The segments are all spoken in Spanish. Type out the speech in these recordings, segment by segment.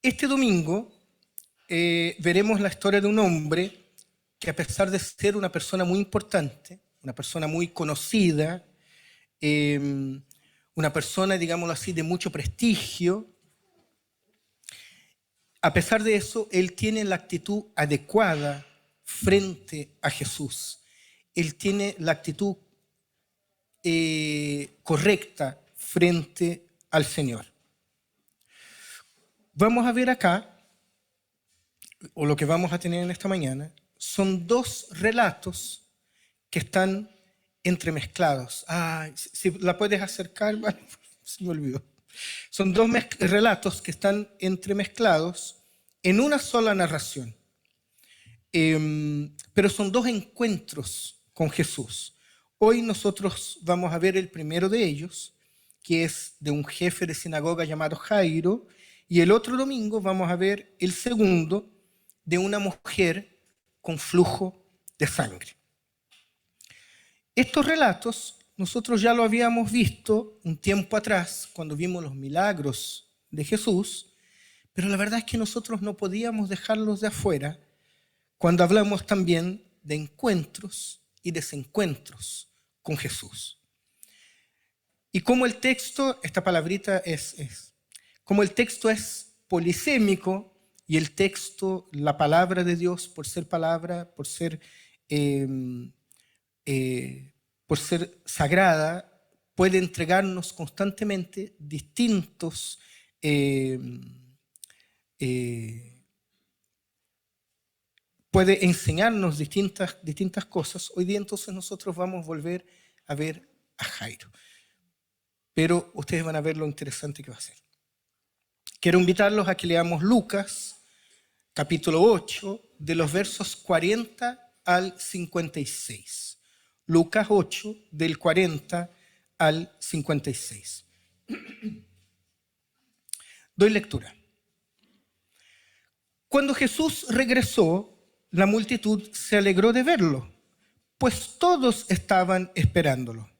Este domingo veremos la historia de un hombre que, a pesar de ser una persona muy importante, una persona muy conocida, una persona, digámoslo así, de mucho prestigio, a pesar de eso, él tiene la actitud adecuada frente a Jesús. Él tiene la actitud correcta frente al Señor. Vamos a ver acá, o lo que vamos a tener en esta mañana, son dos relatos que están entremezclados. Si la puedes acercar, bueno, se me olvidó. Son dos relatos que están entremezclados en una sola narración. Pero son dos encuentros con Jesús. Hoy nosotros vamos a ver el primero de ellos, que es de un jefe de sinagoga llamado Jairo, y el otro domingo vamos a ver el segundo, de una mujer con flujo de sangre. Estos relatos nosotros ya lo habíamos visto un tiempo atrás, cuando vimos los milagros de Jesús, pero la verdad es que nosotros no podíamos dejarlos de afuera cuando hablamos también de encuentros y desencuentros con Jesús. Y como el texto, esta palabrita como el texto es polisémico, y el texto, la palabra de Dios, por ser palabra, por ser sagrada, puede entregarnos constantemente distintos puede enseñarnos distintas cosas. Hoy día entonces nosotros vamos a volver a ver a Jairo. Pero ustedes van a ver lo interesante que va a ser. Quiero invitarlos a que leamos Lucas, capítulo 8, de los versos 40 al 56. Lucas 8, del 40 al 56. Doy lectura. Cuando Jesús regresó, la multitud se alegró de verlo, pues todos estaban esperándolo.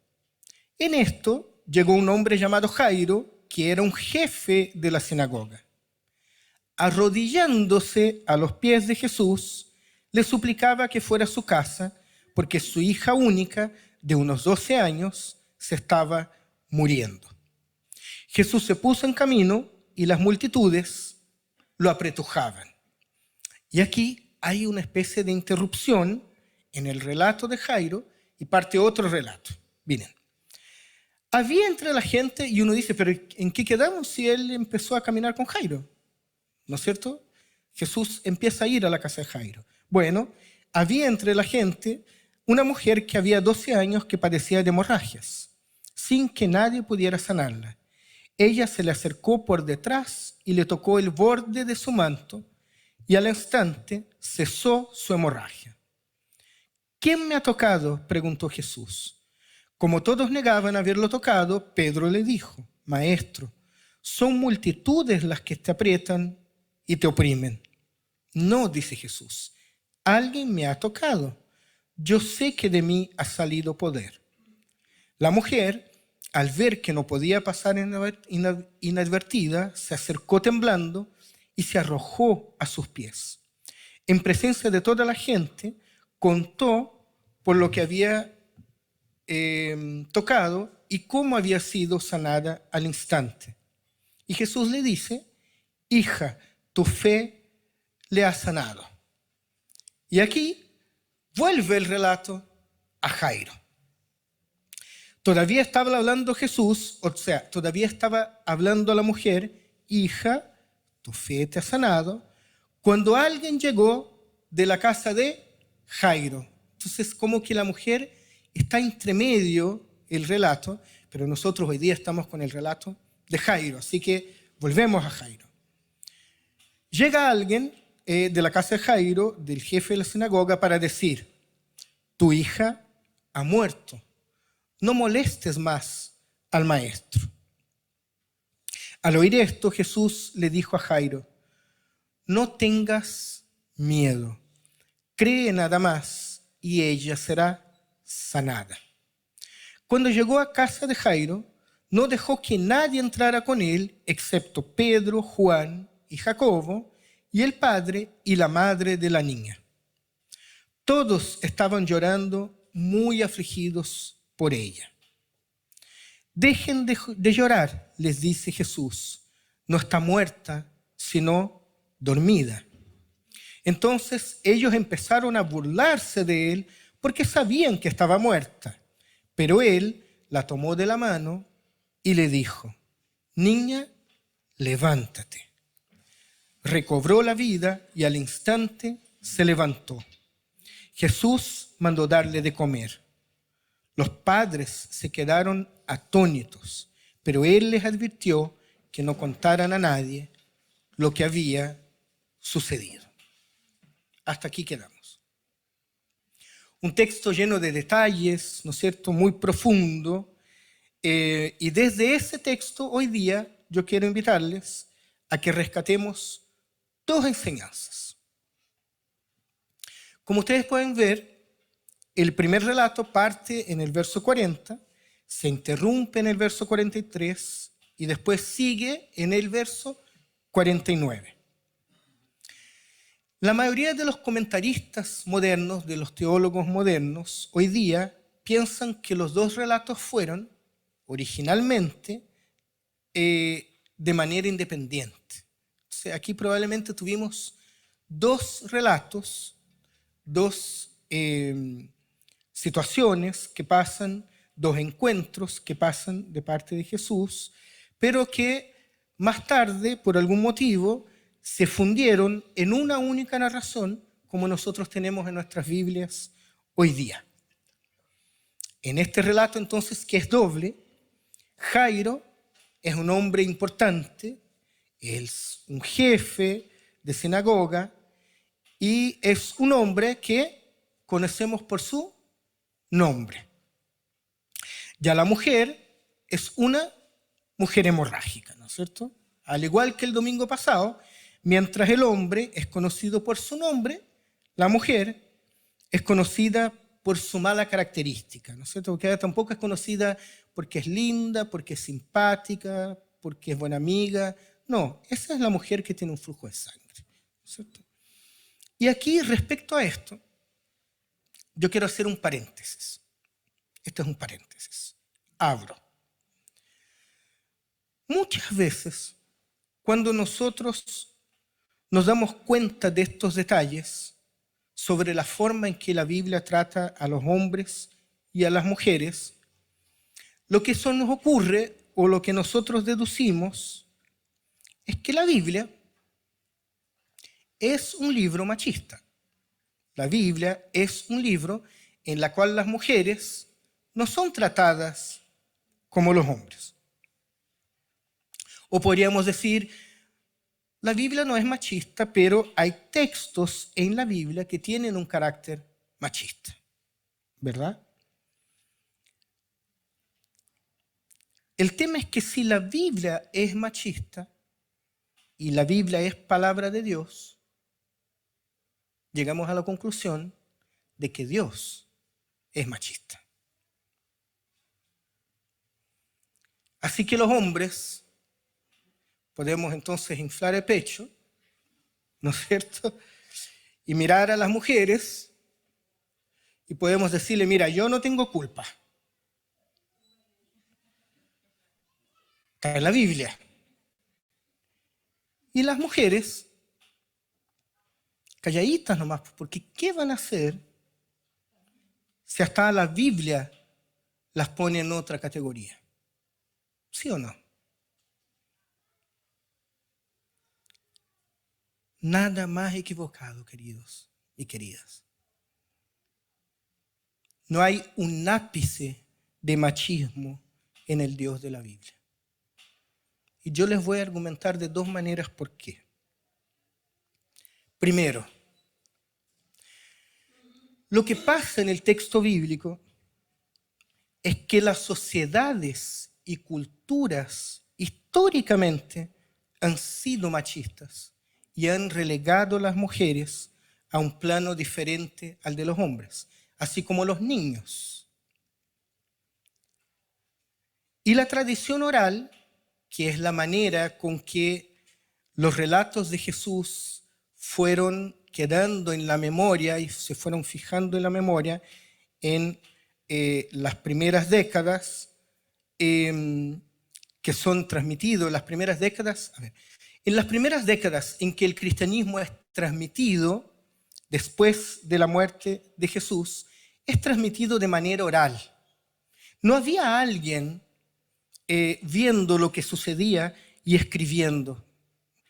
En esto llegó un hombre llamado Jairo, que era un jefe de la sinagoga. Arrodillándose a los pies de Jesús, le suplicaba que fuera a su casa, porque su hija única, de unos 12 años, se estaba muriendo. Jesús se puso en camino y las multitudes lo apretujaban. Y aquí hay una especie de interrupción en el relato de Jairo y parte otro relato. Miren. Había entre la gente, y uno dice, pero ¿en qué quedamos si él empezó a caminar con Jairo? ¿No es cierto? Jesús empieza a ir a la casa de Jairo. Bueno, había entre la gente una mujer que había 12 años que padecía de hemorragias, sin que nadie pudiera sanarla. Ella se le acercó por detrás y le tocó el borde de su manto, y al instante cesó su hemorragia. ¿Quién me ha tocado?, preguntó Jesús. Como todos negaban haberlo tocado, Pedro le dijo, Maestro, son multitudes las que te aprietan y te oprimen. No, dice Jesús, alguien me ha tocado. Yo sé que de mí ha salido poder. La mujer, al ver que no podía pasar inadvertida, se acercó temblando y se arrojó a sus pies. En presencia de toda la gente, contó por lo que había tocado y cómo había sido sanada al instante. Y Jesús le dice, hija, tu fe le ha sanado. Y aquí vuelve el relato a Jairo. Todavía estaba hablando Jesús, o sea, todavía estaba hablando a la mujer, hija, tu fe te ha sanado, cuando alguien llegó de la casa de Jairo. Entonces, como que la mujer está entre medio el relato, pero nosotros hoy día estamos con el relato de Jairo, así que volvemos a Jairo. Llega alguien de la casa de Jairo, del jefe de la sinagoga, para decir, tu hija ha muerto, no molestes más al maestro. Al oír esto, Jesús le dijo a Jairo, no tengas miedo, cree nada más y ella será sanada. Cuando llegó a casa de Jairo, no dejó que nadie entrara con él, excepto Pedro, Juan y Jacobo, y el padre y la madre de la niña. Todos estaban llorando, muy afligidos por ella. Dejen de llorar, les dice Jesús. No está muerta, sino dormida. Entonces ellos empezaron a burlarse de él porque sabían que estaba muerta. Pero él la tomó de la mano y le dijo: niña, levántate. Recobró la vida y al instante se levantó. Jesús mandó darle de comer. Los padres se quedaron atónitos, pero él les advirtió que no contaran a nadie lo que había sucedido. Hasta aquí quedamos. Un texto lleno de detalles, ¿no es cierto?, muy profundo. Y desde ese texto, hoy día, yo quiero invitarles a que rescatemos dos enseñanzas. Como ustedes pueden ver, el primer relato parte en el verso 40, se interrumpe en el verso 43 y después sigue en el verso 49. La mayoría de los comentaristas modernos, de los teólogos modernos, hoy día piensan que los dos relatos fueron originalmente de manera independiente. O sea, aquí probablemente tuvimos dos relatos, dos situaciones que pasan, dos encuentros que pasan de parte de Jesús, pero que más tarde, por algún motivo, se fundieron en una única narración, como nosotros tenemos en nuestras Biblias hoy día. En este relato, entonces, que es doble, Jairo es un hombre importante, es un jefe de sinagoga y es un hombre que conocemos por su nombre. Ya la mujer es una mujer hemorrágica, ¿no es cierto? Al igual que el domingo pasado, mientras el hombre es conocido por su nombre, la mujer es conocida por su mala característica, ¿no es cierto? Porque ella tampoco es conocida porque es linda, porque es simpática, porque es buena amiga. No, esa es la mujer que tiene un flujo de sangre, ¿no es cierto? Y aquí, respecto a esto, yo quiero hacer un paréntesis. Este es un paréntesis. Abro. Muchas veces, cuando nosotros nos damos cuenta de estos detalles sobre la forma en que la Biblia trata a los hombres y a las mujeres, lo que eso nos ocurre o lo que nosotros deducimos es que la Biblia es un libro machista. La Biblia es un libro en el cual las mujeres no son tratadas como los hombres. O podríamos decir, la Biblia no es machista, pero hay textos en la Biblia que tienen un carácter machista, ¿verdad? El tema es que si la Biblia es machista y la Biblia es palabra de Dios, llegamos a la conclusión de que Dios es machista. Así que los hombres podemos entonces inflar el pecho, ¿no es cierto? Y mirar a las mujeres y podemos decirle, mira, yo no tengo culpa. Está en la Biblia. Y las mujeres, calladitas nomás, porque ¿qué van a hacer si hasta la Biblia las pone en otra categoría? ¿Sí o no? Nada más equivocado, queridos y queridas. No hay un ápice de machismo en el Dios de la Biblia. Y yo les voy a argumentar de dos maneras por qué. Primero, lo que pasa en el texto bíblico es que las sociedades y culturas históricamente han sido machistas y han relegado a las mujeres a un plano diferente al de los hombres, así como los niños. Y la tradición oral, que es la manera con que los relatos de Jesús fueron quedando en la memoria y se fueron fijando en la memoria en las primeras décadas que son transmitidos, las primeras décadas, en las primeras décadas en que el cristianismo es transmitido después de la muerte de Jesús, es transmitido de manera oral. No había alguien viendo lo que sucedía y escribiendo.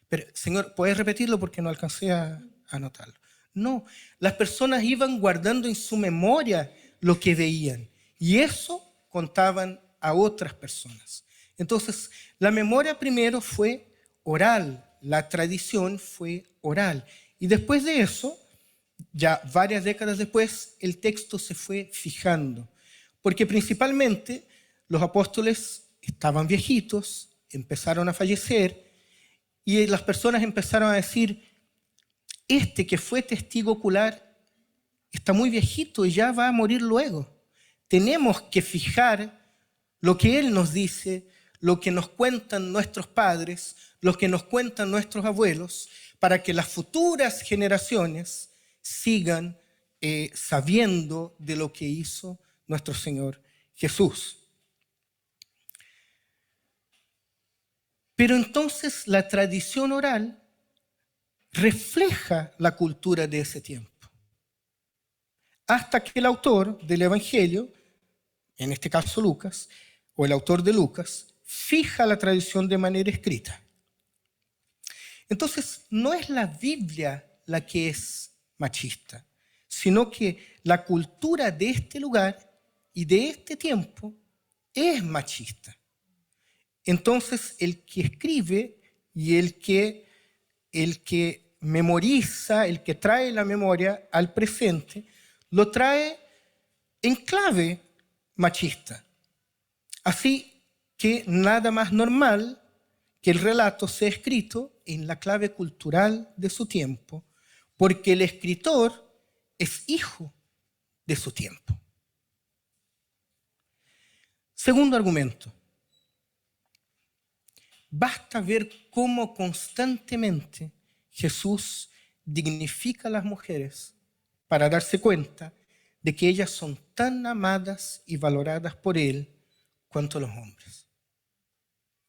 Pero, Señor, ¿puedes repetirlo? Porque no alcancé a anotarlo. No, las personas iban guardando en su memoria lo que veían y eso contaban a otras personas. Entonces, la memoria primero fue oral, la tradición fue oral. Y después de eso, ya varias décadas después, el texto se fue fijando. Porque principalmente los apóstoles estaban viejitos, empezaron a fallecer y las personas empezaron a decir, este que fue testigo ocular está muy viejito y ya va a morir luego. Tenemos que fijar lo que él nos dice, lo que nos cuentan nuestros padres, lo que nos cuentan nuestros abuelos, para que las futuras generaciones sigan sabiendo de lo que hizo nuestro Señor Jesús. Pero entonces la tradición oral refleja la cultura de ese tiempo. Hasta que el autor del Evangelio, en este caso Lucas, o el autor de Lucas, fija la tradición de manera escrita. Entonces, no es la Biblia la que es machista, sino que la cultura de este lugar y de este tiempo es machista. Entonces, el que escribe y el que memoriza, el que trae la memoria al presente, lo trae en clave machista. Así que nada más normal que el relato sea escrito en la clave cultural de su tiempo, porque el escritor es hijo de su tiempo. Segundo argumento. Basta ver cómo constantemente Jesús dignifica a las mujeres para darse cuenta de que ellas son tan amadas y valoradas por Él cuanto los hombres.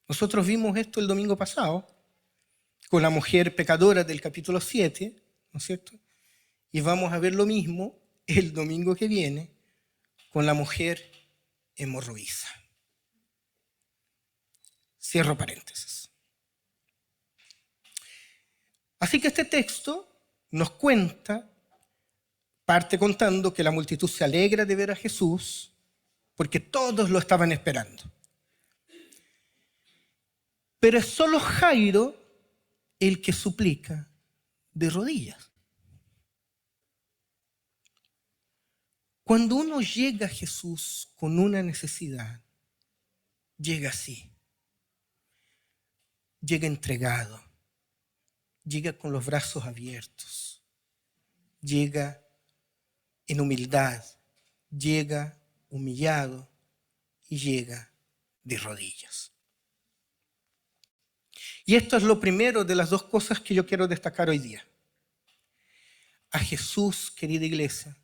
Nosotros vimos esto el domingo pasado con la mujer pecadora del capítulo 7, ¿no es cierto? Y vamos a ver lo mismo el domingo que viene con la mujer hemorroísa. Cierro paréntesis. Así que este texto nos cuenta, parte contando que la multitud se alegra de ver a Jesús porque todos lo estaban esperando. Pero es solo Jairo el que suplica de rodillas. Cuando uno llega a Jesús con una necesidad, llega así. Llega entregado, llega con los brazos abiertos, llega en humildad, llega humillado y llega de rodillas. Y esto es lo primero de las dos cosas que yo quiero destacar hoy día. A Jesús, querida iglesia,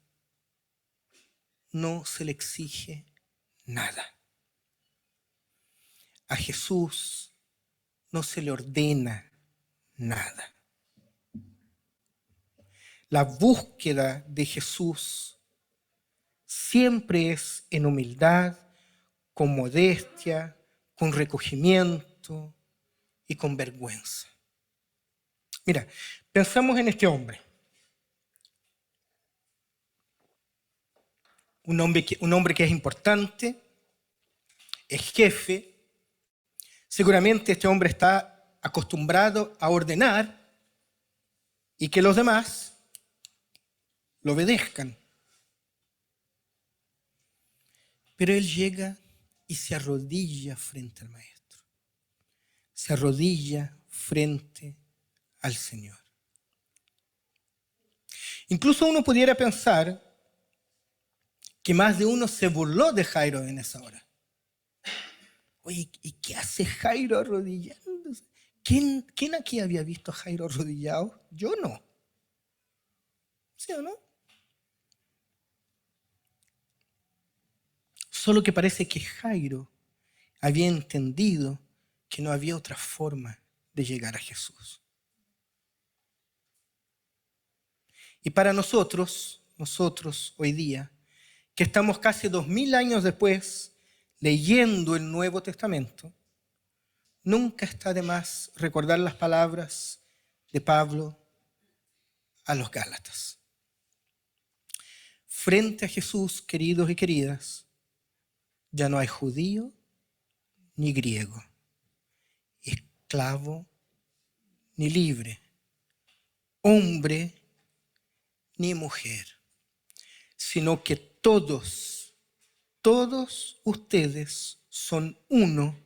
no se le exige nada. A Jesús no se le ordena nada. La búsqueda de Jesús siempre es en humildad, con modestia, con recogimiento y con vergüenza. Mira, pensamos en este hombre. Un hombre que es importante, es jefe. Seguramente este hombre está acostumbrado a ordenar y que los demás lo obedezcan. Pero él llega y se arrodilla frente al Maestro. Se arrodilla frente al Señor. Incluso uno pudiera pensar que más de uno se burló de Jairo en esa hora. Oye, ¿y qué hace Jairo arrodillándose? ¿Quién aquí había visto a Jairo arrodillado? Yo no. ¿Sí o no? Solo que parece que Jairo había entendido que no había otra forma de llegar a Jesús. Y para nosotros hoy día, que estamos casi 2000 años después leyendo el Nuevo Testamento, nunca está de más recordar las palabras de Pablo a los Gálatas. Frente a Jesús, queridos y queridas, ya no hay judío ni griego, esclavo ni libre, hombre ni mujer, sino que todos ustedes son uno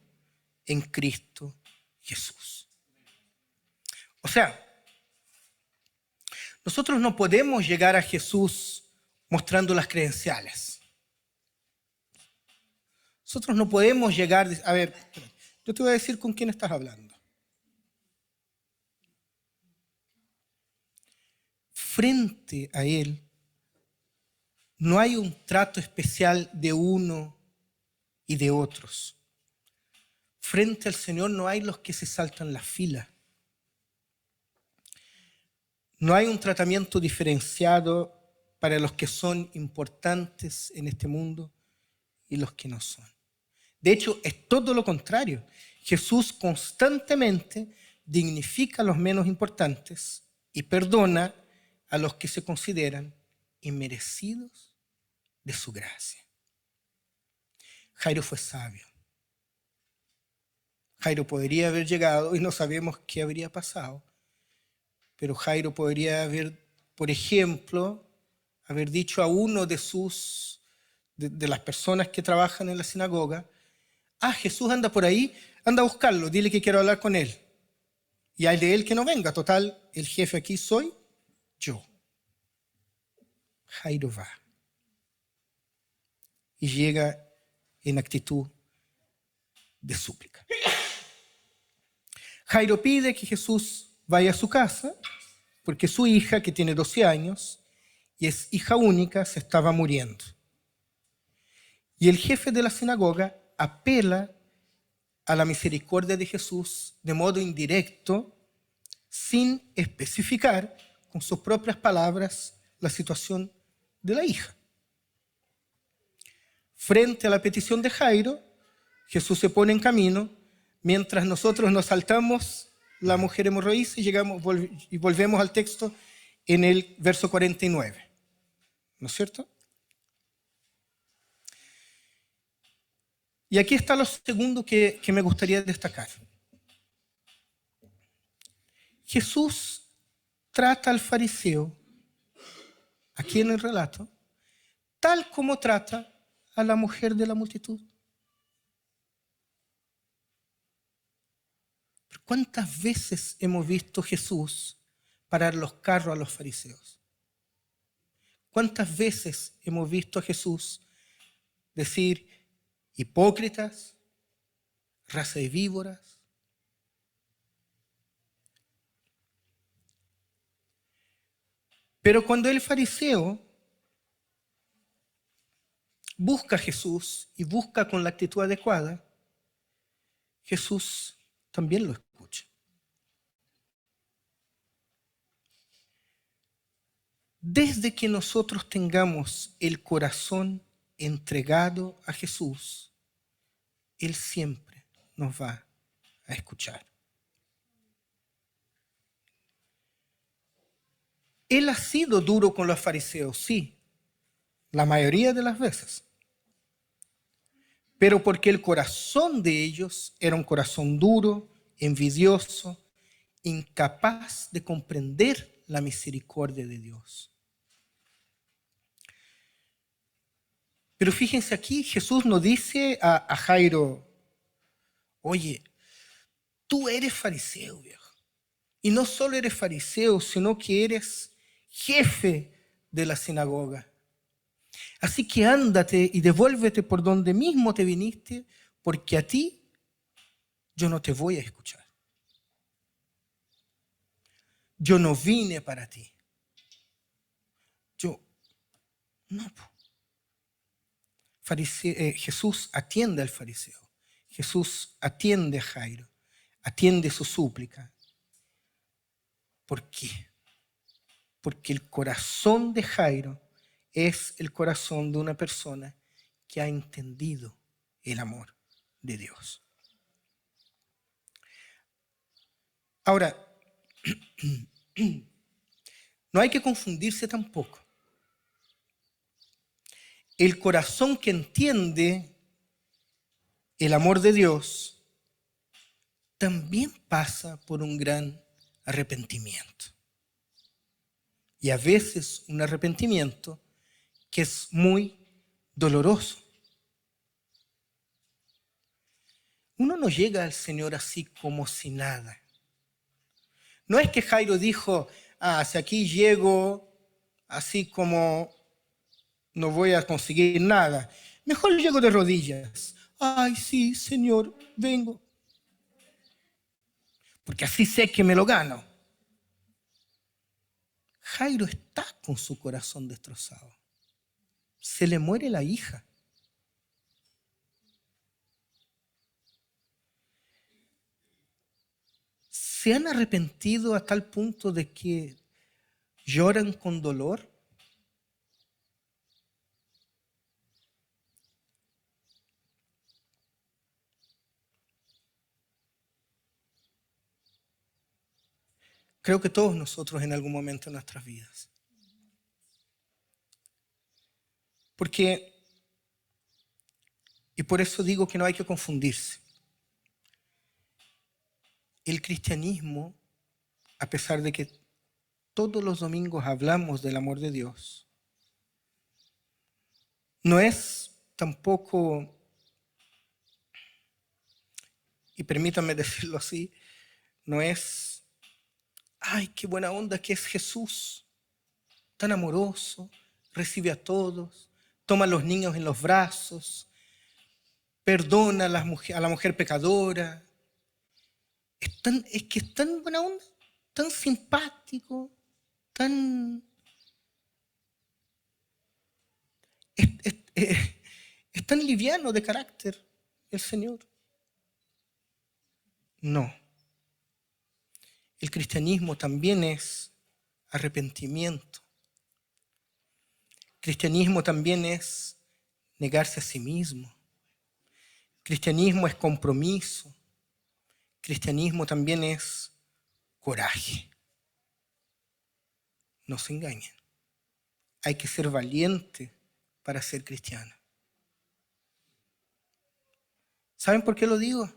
en Cristo Jesús. O sea, nosotros no podemos llegar a Jesús mostrando las credenciales. Nosotros no podemos llegar, a ver, yo te voy a decir con quién estás hablando. Frente a Él no hay un trato especial de uno y de otros. Frente al Señor no hay los que se saltan la fila. No hay un tratamiento diferenciado para los que son importantes en este mundo y los que no son. De hecho, es todo lo contrario. Jesús constantemente dignifica a los menos importantes y perdona a los que se consideran inmerecidos de su gracia. Jairo fue sabio. Jairo podría haber llegado y no sabemos qué habría pasado, pero Jairo podría haber, por ejemplo, haber dicho a uno de las personas que trabajan en la sinagoga: Jesús anda por ahí, anda a buscarlo, dile que quiero hablar con él. Y hay de él que no venga, total, el jefe aquí soy yo. Jairo va y llega en actitud de súplica. Jairo pide que Jesús vaya a su casa porque su hija, que tiene 12 años y es hija única, se estaba muriendo. Y el jefe de la sinagoga apela a la misericordia de Jesús de modo indirecto, sin especificar con sus propias palabras la situación de la hija. Frente a la petición de Jairo, Jesús se pone en camino, mientras nosotros nos saltamos la mujer hemorroísa y volvemos al texto en el verso 49. ¿No es cierto? Y aquí está lo segundo que me gustaría destacar. Jesús trata al fariseo, aquí en el relato, tal como trata a la mujer de la multitud. Pero ¿cuántas veces hemos visto a Jesús parar los carros a los fariseos? ¿Cuántas veces hemos visto a Jesús decir: hipócritas, raza de víboras? Pero cuando el fariseo busca a Jesús y busca con la actitud adecuada, Jesús también lo escucha. Desde que nosotros tengamos el corazón entregado a Jesús, Él siempre nos va a escuchar. Él ha sido duro con los fariseos, sí, la mayoría de las veces. Pero porque el corazón de ellos era un corazón duro, envidioso, incapaz de comprender la misericordia de Dios. Pero fíjense aquí, Jesús no dice a Jairo: oye, tú eres fariseo, viejo. Y no solo eres fariseo, sino que eres jefe de la sinagoga. Así que ándate y devuélvete por donde mismo te viniste, porque a ti yo no te voy a escuchar. yo no vine para ti. No. Jesús atiende al fariseo. Jesús atiende a Jairo. Atiende su súplica. ¿Por qué? Porque el corazón de Jairo es el corazón de una persona que ha entendido el amor de Dios. Ahora, no hay que confundirse tampoco. El corazón que entiende el amor de Dios también pasa por un gran arrepentimiento. Y a veces un arrepentimiento que es muy doloroso. Uno no llega al Señor así como si nada. No es que Jairo dijo, si aquí llego así como no voy a conseguir nada, mejor llego de rodillas. Ay, sí, Señor, vengo. Porque así sé que me lo gano. Jairo está con su corazón destrozado. Se le muere la hija. ¿Se han arrepentido a tal punto de que lloran con dolor? Creo que todos nosotros en algún momento de nuestras vidas. Y por eso digo que no hay que confundirse. El cristianismo, a pesar de que todos los domingos hablamos del amor de Dios, no es tampoco, y permítanme decirlo así, no es, ay, qué buena onda que es Jesús, tan amoroso, recibe a todos, toma a los niños en los brazos, perdona a la mujer pecadora. Es que es tan buena onda, tan simpático, es tan liviano de carácter el Señor. No. El cristianismo también es arrepentimiento. El cristianismo también es negarse a sí mismo. El cristianismo es compromiso. El cristianismo también es coraje. No se engañen. Hay que ser valiente para ser cristiano. ¿Saben por qué lo digo?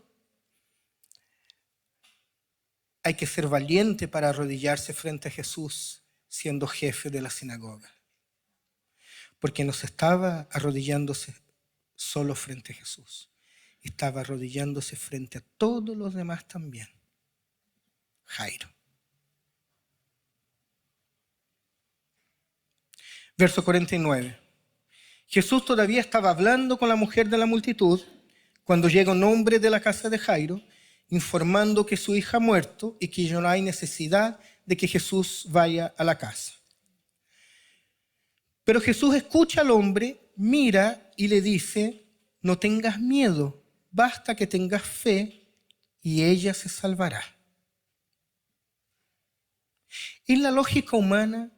Hay que ser valiente para arrodillarse frente a Jesús siendo jefe de la sinagoga. Porque no se estaba arrodillándose solo frente a Jesús. Estaba arrodillándose frente a todos los demás también. Jairo. Verso 49. Jesús todavía estaba hablando con la mujer de la multitud cuando llega un hombre de la casa de Jairo informando que su hija ha muerto y que ya no hay necesidad de que Jesús vaya a la casa. Pero Jesús escucha al hombre, mira y le dice, no tengas miedo, basta que tengas fe y ella se salvará. En la lógica humana,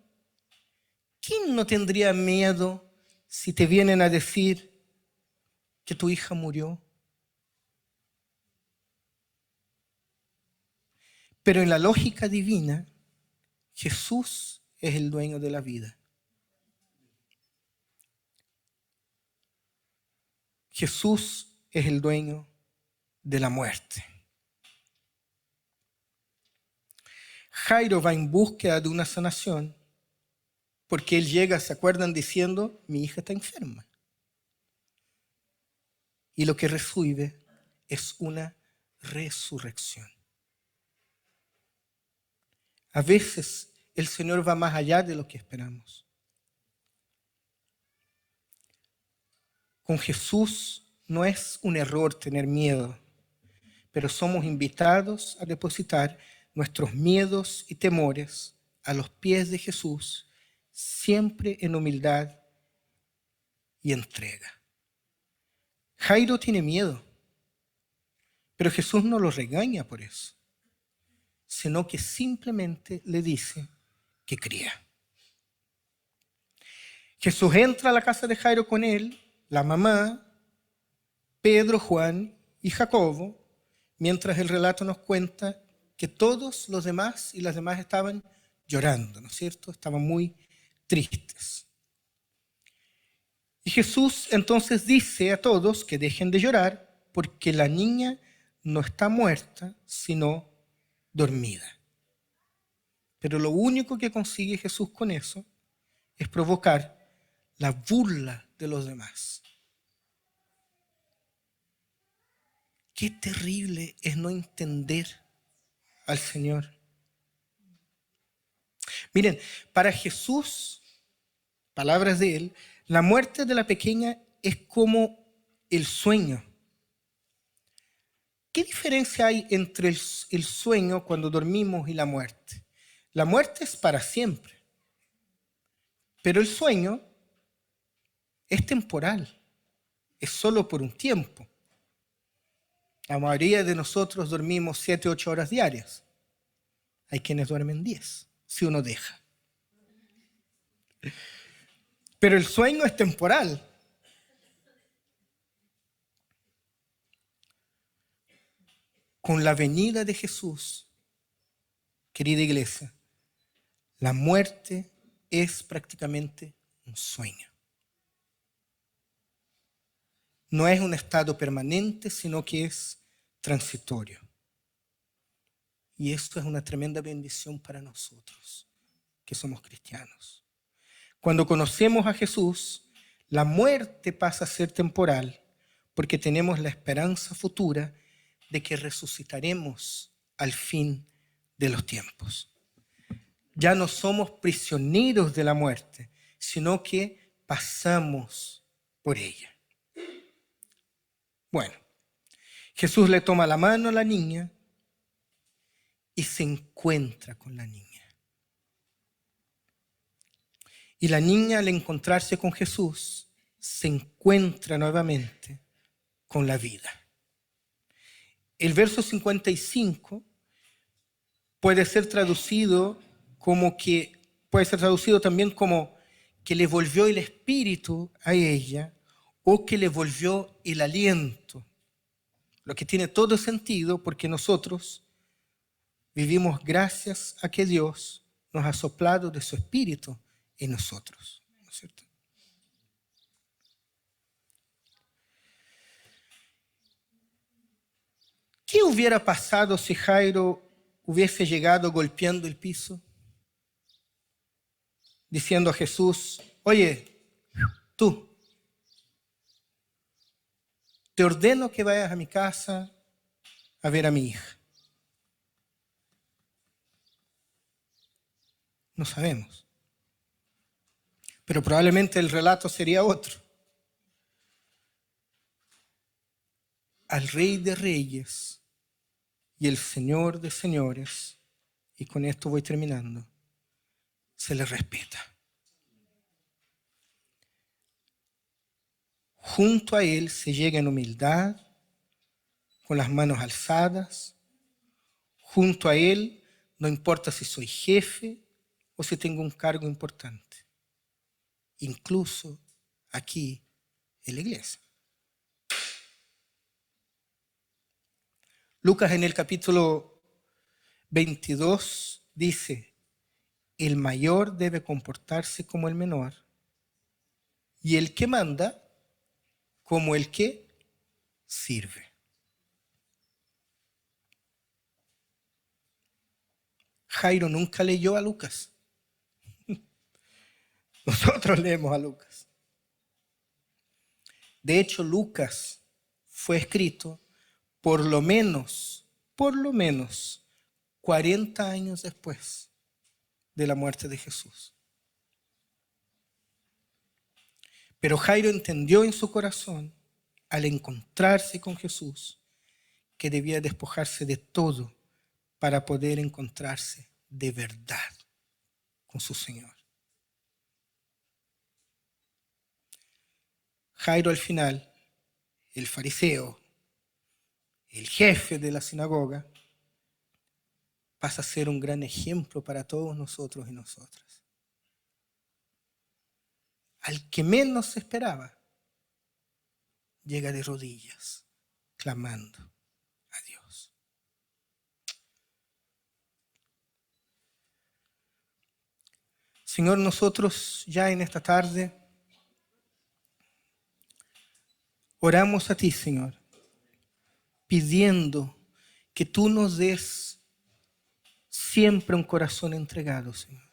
¿quién no tendría miedo si te vienen a decir que tu hija murió? Pero en la lógica divina, Jesús es el dueño de la vida. Jesús es el dueño de la muerte. Jairo va en búsqueda de una sanación porque él llega, ¿se acuerdan? Diciendo, mi hija está enferma. Y lo que recibe es una resurrección. A veces el Señor va más allá de lo que esperamos. Con Jesús no es un error tener miedo, pero somos invitados a depositar nuestros miedos y temores a los pies de Jesús, siempre en humildad y entrega. Jairo tiene miedo, pero Jesús no lo regaña por eso, sino que simplemente le dice que crea. Jesús entra a la casa de Jairo con él, la mamá, Pedro, Juan y Jacobo, mientras el relato nos cuenta que todos los demás y las demás estaban llorando, ¿no es cierto? Estaban muy tristes. Y Jesús entonces dice a todos que dejen de llorar porque la niña no está muerta, sino dormida. Pero lo único que consigue Jesús con eso es provocar la burla de los demás. Qué terrible es no entender al Señor. Miren, para Jesús, palabras de él, la muerte de la pequeña es como el sueño. ¿Qué diferencia hay entre el sueño cuando dormimos y la muerte? La muerte es para siempre, pero el sueño es temporal, es solo por un tiempo. La mayoría de nosotros dormimos 7, 8 horas diarias. Hay quienes duermen 10, si uno deja. Pero el sueño es temporal. Con la venida de Jesús, querida iglesia, la muerte es prácticamente un sueño. No es un estado permanente, sino que es transitorio. Y esto es una tremenda bendición para nosotros, que somos cristianos. Cuando conocemos a Jesús, la muerte pasa a ser temporal, porque tenemos la esperanza futura de que resucitaremos al fin de los tiempos. Ya no somos prisioneros de la muerte, sino que pasamos por ella. Bueno, Jesús le toma la mano a la niña y se encuentra con la niña. Y la niña, al encontrarse con Jesús, se encuentra nuevamente con la vida. El verso 55 puede ser traducido también como que le volvió el espíritu a ella o que le volvió el aliento. Lo que tiene todo sentido porque nosotros vivimos gracias a que Dios nos ha soplado de su espíritu en nosotros, ¿no es cierto? ¿Qué hubiera pasado si Jairo hubiese llegado golpeando el piso? Diciendo a Jesús, oye, tú, te ordeno que vayas a mi casa a ver a mi hija. No sabemos. Pero probablemente el relato sería otro. Al Rey de Reyes y el Señor de Señores, y con esto voy terminando, se le respeta. Junto a Él se llega en humildad, con las manos alzadas. Junto a Él, no importa si soy jefe o si tengo un cargo importante. Incluso aquí en la iglesia. Lucas en el capítulo 22 dice, el mayor debe comportarse como el menor y el que manda como el que sirve. Jairo nunca leyó a Lucas. Nosotros leemos a Lucas. De hecho, Lucas fue escrito por lo menos 40 años después de la muerte de Jesús. Pero Jairo entendió en su corazón, al encontrarse con Jesús, que debía despojarse de todo para poder encontrarse de verdad con su Señor. Jairo al final, el fariseo, el jefe de la sinagoga, pasa a ser un gran ejemplo para todos nosotros y nosotras. Al que menos se esperaba, llega de rodillas, clamando a Dios. Señor, nosotros ya en esta tarde oramos a ti, Señor, pidiendo que tú nos des siempre un corazón entregado, Señor.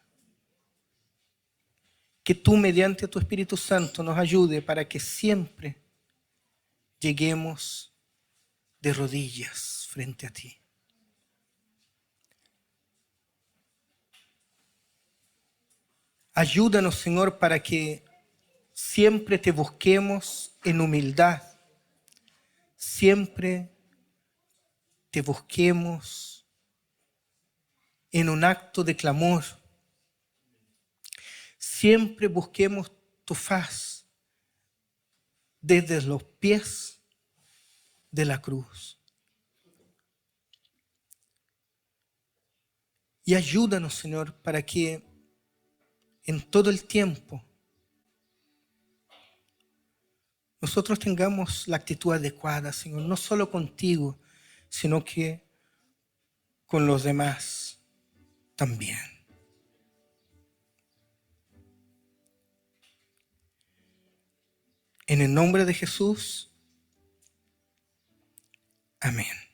Que tú mediante tu Espíritu Santo nos ayude para que siempre lleguemos de rodillas frente a ti. Ayúdanos, Señor, para que siempre te busquemos en humildad, siempre te busquemos en un acto de clamor, siempre busquemos tu faz desde los pies de la cruz. Y ayúdanos, Señor, para que en todo el tiempo nosotros tengamos la actitud adecuada, Señor, no solo contigo, sino que con los demás también. En el nombre de Jesús, amén.